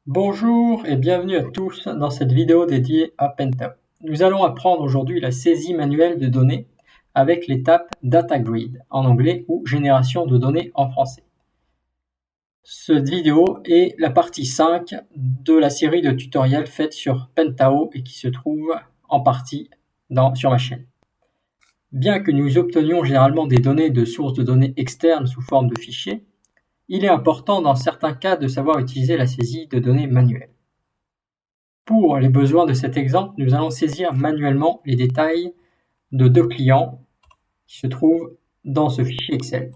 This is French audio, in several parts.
Bonjour et bienvenue à tous dans cette vidéo dédiée à Pentao. Nous allons apprendre aujourd'hui la saisie manuelle de données avec l'étape Data Grid en anglais ou génération de données en français. Cette vidéo est la partie 5 de la série de tutoriels faite sur Pentao et qui se trouve en partie sur ma chaîne. Bien que nous obtenions généralement des données de sources de données externes sous forme de fichiers, il est important dans certains cas de savoir utiliser la saisie de données manuelle. Pour les besoins de cet exemple, nous allons saisir manuellement les détails de deux clients qui se trouvent dans ce fichier Excel.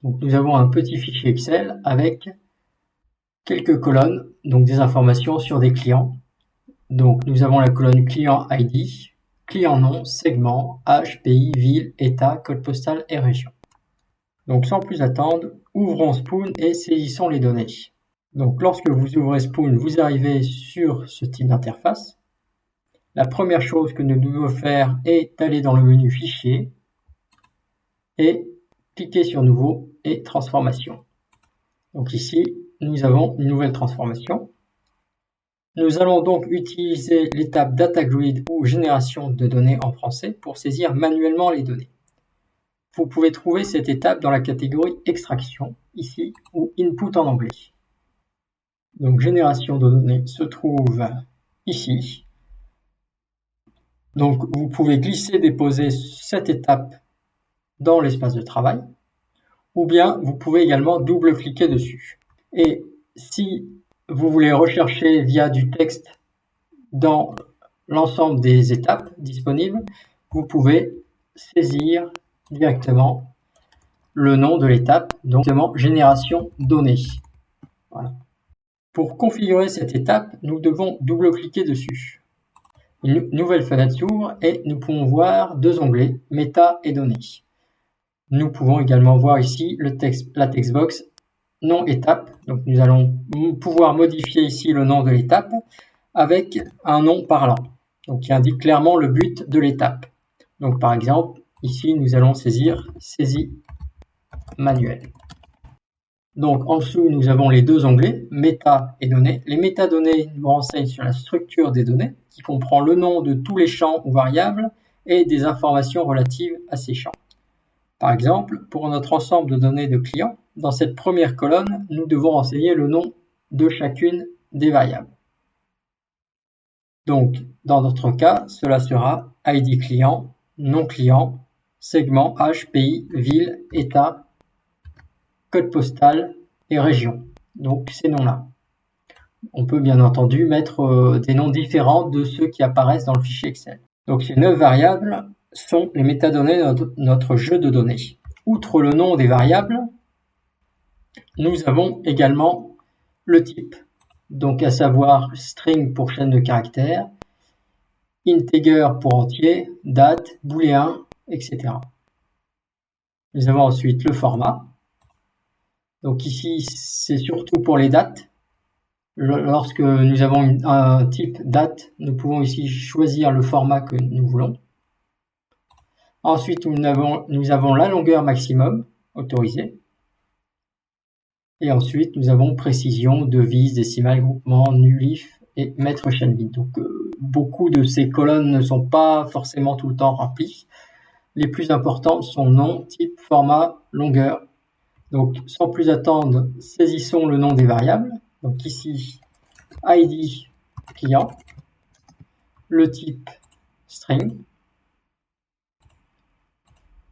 Donc, nous avons un petit fichier Excel avec quelques colonnes, donc des informations sur des clients. Donc nous avons la colonne client ID, client nom, segment, âge, pays, ville, état, code postal et région. Donc sans plus attendre, ouvrons Spoon et saisissons les données. Donc lorsque vous ouvrez Spoon, vous arrivez sur ce type d'interface. La première chose que nous devons faire est d'aller dans le menu Fichier et cliquer sur Nouveau et Transformation. Donc ici, nous avons une nouvelle transformation. Nous allons donc utiliser l'étape Data Grid ou génération de données en français pour saisir manuellement les données. Vous pouvez trouver cette étape dans la catégorie Extraction, ici, ou Input en anglais. Donc génération de données se trouve ici. Donc vous pouvez glisser, déposer cette étape dans l'espace de travail, ou bien vous pouvez également double-cliquer dessus. Et si vous voulez rechercher via du texte dans l'ensemble des étapes disponibles, vous pouvez saisir directement le nom de l'étape, donc génération données. Voilà. Pour configurer cette étape, nous devons double-cliquer dessus. Une nouvelle fenêtre s'ouvre et nous pouvons voir deux onglets, méta et données. Nous pouvons également voir ici la textbox nom étape. Donc nous allons pouvoir modifier ici le nom de l'étape avec un nom parlant, donc qui indique clairement le but de l'étape. Donc par exemple, ici nous allons saisir saisie manuelle. Donc en dessous, nous avons les deux onglets, méta et données. Les métadonnées nous renseignent sur la structure des données, qui comprend le nom de tous les champs ou variables et des informations relatives à ces champs. Par exemple, pour notre ensemble de données de clients, dans cette première colonne, nous devons renseigner le nom de chacune des variables. Donc, dans notre cas, cela sera ID client, nom client, segment, âge, pays, ville, état, code postal et région. Donc, ces noms-là. On peut bien entendu mettre des noms différents de ceux qui apparaissent dans le fichier Excel. Donc, ces 9 variables sont les métadonnées de notre jeu de données. Outre le nom des variables, nous avons également le type, donc à savoir string pour chaîne de caractères, integer pour entier, date, booléen, etc. Nous avons ensuite le format. Donc ici, c'est surtout pour les dates. Lorsque nous avons un type date, nous pouvons ici choisir le format que nous voulons. Ensuite, nous avons la longueur maximum autorisée. Et ensuite, nous avons précision, devise, décimale, groupement, nulif et mètre chaîne vide. Donc, beaucoup de ces colonnes ne sont pas forcément tout le temps remplies. Les plus importantes sont nom, type, format, longueur. Donc, sans plus attendre, saisissons le nom des variables. Donc ici, ID client, le type string,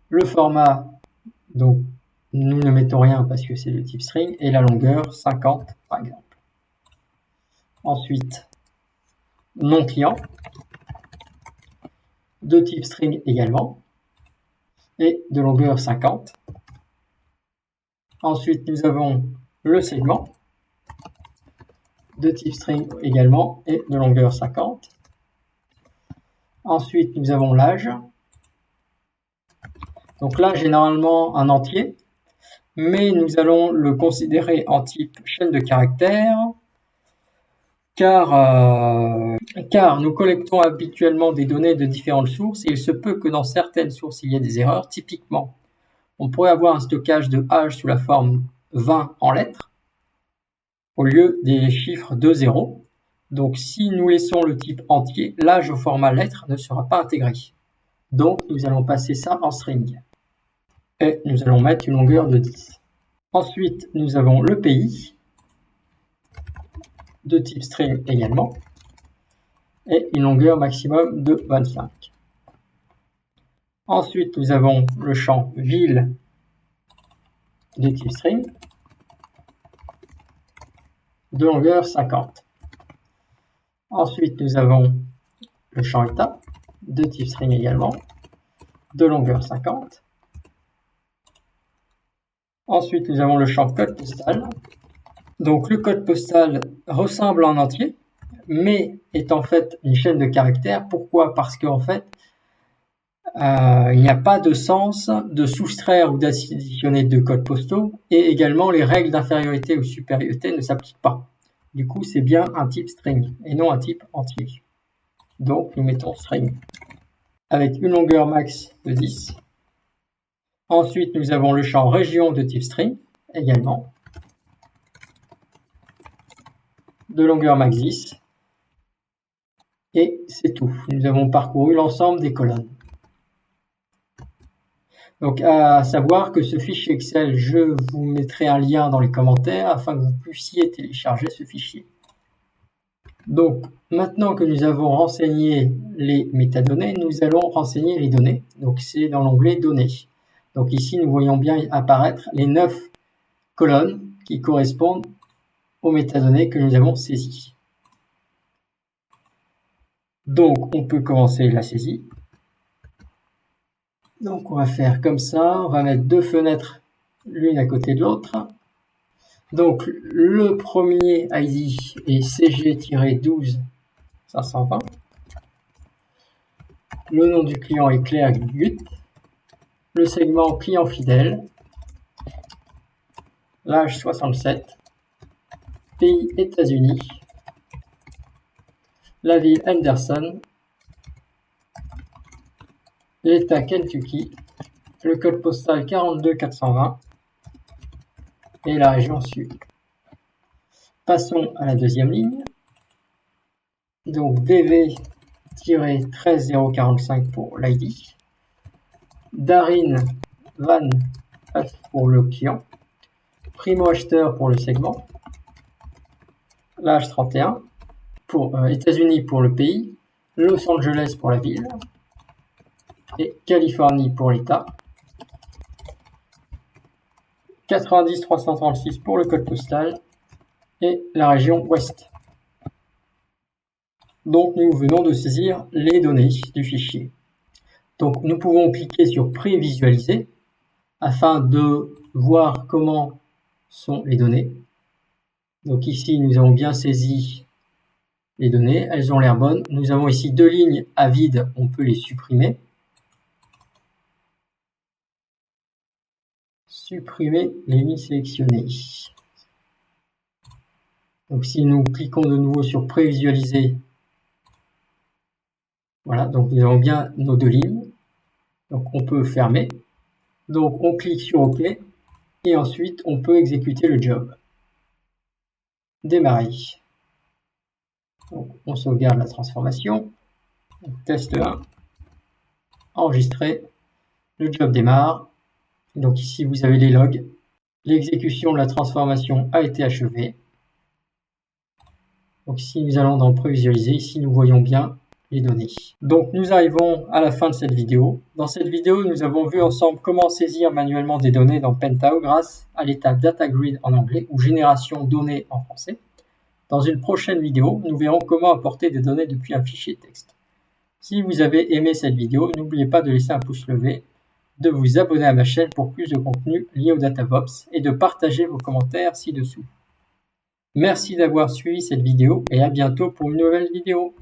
le format, donc nous ne mettons rien parce que c'est le type string, et la longueur 50 par exemple. Ensuite, nom client, de type string également, et de longueur 50. Ensuite, nous avons le segment, de type string également, et de longueur 50. Ensuite, nous avons l'âge. Donc là, généralement un entier, mais nous allons le considérer en type chaîne de caractères, car nous collectons habituellement des données de différentes sources et il se peut que dans certaines sources il y ait des erreurs. Typiquement, on pourrait avoir un stockage de âge sous la forme 20 en lettres, au lieu des chiffres de 0. Donc si nous laissons le type entier, l'âge au format lettre ne sera pas intégré. Donc nous allons passer ça en string. Et nous allons mettre une longueur de 10. Ensuite, nous avons le pays, de type string également, et une longueur maximum de 25. Ensuite, nous avons le champ ville de type string, de longueur 50. Ensuite, nous avons le champ état, de type string également, de longueur 50. Ensuite, nous avons le champ code postal. Donc, le code postal ressemble en entier, mais est en fait une chaîne de caractères. Pourquoi? Parce qu'en fait, il n'y a pas de sens de soustraire ou d'additionner deux codes postaux, et également les règles d'infériorité ou supériorité ne s'appliquent pas. Du coup, c'est bien un type string et non un type entier. Donc, nous mettons string avec une longueur max de 10. Ensuite, nous avons le champ région de type string également, de longueur max 10. Et c'est tout. Nous avons parcouru l'ensemble des colonnes. Donc, à savoir que ce fichier Excel, je vous mettrai un lien dans les commentaires afin que vous puissiez télécharger ce fichier. Donc, maintenant que nous avons renseigné les métadonnées, nous allons renseigner les données. Donc, c'est dans l'onglet Données. Donc, ici, nous voyons bien apparaître les 9 colonnes qui correspondent aux métadonnées que nous avons saisies. Donc, on peut commencer la saisie. Donc, on va faire comme ça. On va mettre deux fenêtres l'une à côté de l'autre. Donc, le premier ID est CG-12-520. Le nom du client est Claire Gut. Le segment client fidèle. L'âge 67. Pays États-Unis. La ville Henderson. L'État Kentucky. Le code postal 42420. Et la région sud. Passons à la deuxième ligne. Donc DV-13045 pour l'ID. Darin Van F pour le client. Primo acheteur pour le segment. L'âge 31. Pour États-Unis pour le pays. Los Angeles pour la ville. Et Californie pour l'État. 90 336 pour le code postal et la région ouest. Donc nous venons de saisir les données du fichier. Donc nous pouvons cliquer sur prévisualiser afin de voir comment sont les données. Donc ici nous avons bien saisi les données, elles ont l'air bonnes. Nous avons ici deux lignes à vide, on peut les supprimer. Supprimer les lignes sélectionnées. Donc si nous cliquons de nouveau sur prévisualiser, voilà, donc nous avons bien nos deux lignes. Donc on peut fermer. Donc on clique sur OK et ensuite on peut exécuter le job. Démarrer. Donc on sauvegarde la transformation. Donc, test 1. Enregistrer. Le job démarre. Donc ici vous avez les logs. L'exécution de la transformation a été achevée. Donc ici nous allons dans prévisualiser. Ici nous voyons bien les données. Donc nous arrivons à la fin de cette vidéo. Dans cette vidéo, nous avons vu ensemble comment saisir manuellement des données dans Pentao grâce à l'étape Data Grid en anglais ou Génération données en français. Dans une prochaine vidéo, nous verrons comment apporter des données depuis un fichier texte. Si vous avez aimé cette vidéo, n'oubliez pas de laisser un pouce levé, de vous abonner à ma chaîne pour plus de contenu lié au DataVops et de partager vos commentaires ci-dessous. Merci d'avoir suivi cette vidéo et à bientôt pour une nouvelle vidéo.